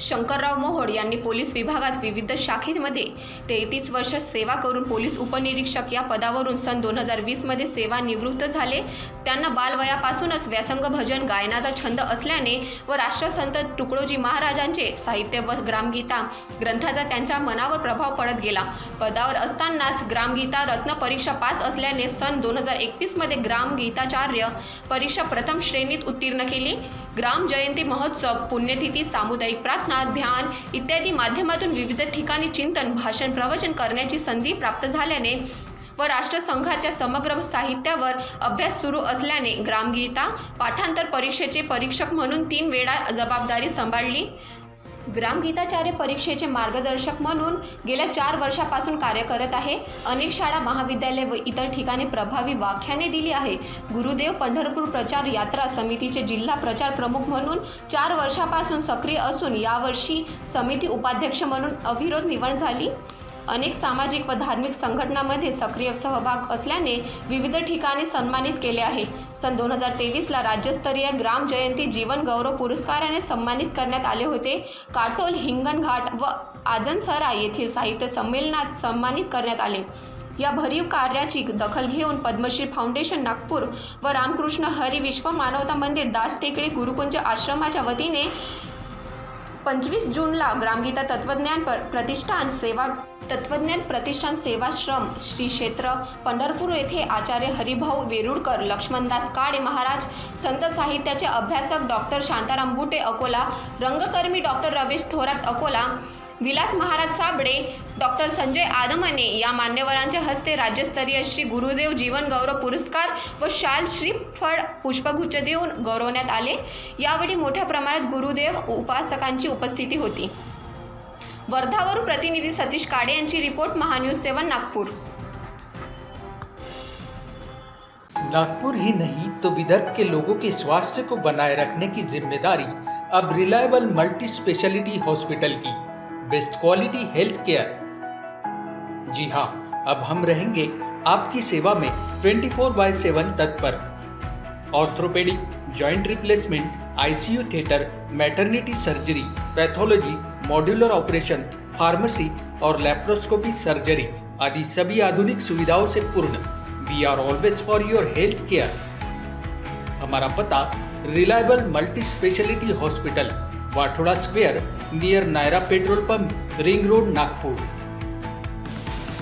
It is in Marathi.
शंकरराव मोहोड यांनी पोलीस विभागात विविध शाखेमध्ये 33 वर्ष सेवा करून पोलीस उपनिरीक्षक या पदावरून सन 2020 मध्ये सेवानिवृत्त झाले। त्यांना बालवयापासूनच व्यासंग भजन गायनाचा छंद असल्याने व राष्ट्रसंत तुकडोजी महाराजांचे साहित्य व ग्रामगीता ग्रंथाचा त्यांच्या मनावर प्रभाव पडत गेला। पदावर असतानाच ग्रामगीता रत्न परीक्षा पास असल्याने सन 2021 मध्ये ग्रामगीताचार्य परीक्षा प्रथम श्रेणीत उत्तीर्ण केली। ग्राम जयंती महोत्सव, पुण्यतिथी, सामुदायिक प्रार्थना, ध्यान इत्यादी माध्यमातून विविध ठिकाणी चिंतन, भाषण, प्रवचन करण्याची संधी प्राप्त झाल्याने व राष्ट्रसंघाच्या समग्र साहित्यावर अभ्यास सुरू असल्याने ग्रामगीता पाठांतर परीक्षेचे परीक्षक म्हणून 3 वेळा जबाबदारी सांभाळली। ग्रामगीताचार्य परीक्षेचे मार्गदर्शक म्हणून गेल्या 4 वर्षापासून कार्य करत आहे। अनेक शाळा, महाविद्यालय व इतर ठिकाणी प्रभावी व्याख्याने दिली आहे। गुरुदेव पंढरपूर प्रचार यात्रा समितीचे जिल्हा प्रचार प्रमुख म्हणून 4 वर्षापासून सक्रिय असून यावर्षी समिती उपाध्यक्ष म्हणून अविरोध निवड झाली। अनेक सामाजिक व धार्मिक संघटनांमध्ये सक्रिय सहभाग असल्याने विविध ठिकाणी सन्मानित केले आहे। सन 2023 ला राज्यस्तरीय ग्राम जयंती जीवन गौरव पुरस्काराने सन्मानित करण्यात आले होते। काटोल, हिंगणघाट व आजनसरा येथील साहित्य संमेलनात सन्मानित करण्यात आले। या भरीव कार्याची दखल घेऊन पद्मश्री फाउंडेशन नागपूर व रामकृष्ण हरी विश्व मानवता मंदिर दास टेकडी गुरुकुंज आश्रमाच्या वतीने 25 जूनला ग्रामगीता तत्वज्ञान प्रतिष्ठान सेवाश्रम श्री क्षेत्र पंढरपूर येथे आचार्य हरिभाऊ वेरुळकर, लक्ष्मणदास काळे महाराज, संत साहित्याचे अभ्यासक डॉक्टर शांताराम बुटे अकोला, रंगकर्मी डॉक्टर रमेश थोरात अकोला, विलास महाराज साबळे, डॉक्टर संजय आदमने या मान्यवरांच्या हस्ते राज्यस्तरीय श्री गुरुदेव जीवन गौरव पुरस्कार व शाल, श्रीफळ, पुष्पगुच्छ देऊन गौरवण्यात आले। यावेळी मोठ्या प्रमाणात गुरुदेव उपासकांची उपस्थिती होती। वर्धावरून प्रतिनिधी सतीश काळे यांची रिपोर्ट, महान्यूज 7 नागपूर। नागपुर ही नहीं तो विदर्भ के लोगों के स्वास्थ्य को बनाए रखने की जिम्मेदारी अब रिलायबल मल्टी स्पेशलिटी हॉस्पिटल की। Best quality health care. जी हाँ, अब हम रहेंगे आपकी सेवा में 24/7 तत्पर। Orthopaedic, joint replacement, ICU theatre, maternity surgery, pathology, modular operation, pharmacy और लैप्रोस्कोपी सर्जरी आदि सभी आधुनिक सुविधाओं से पूर्ण। We are always for your health care. हमारा पता reliable multi speciality hospital, Wathoda square, near Nayara petrol pump, ring road, Nagpur.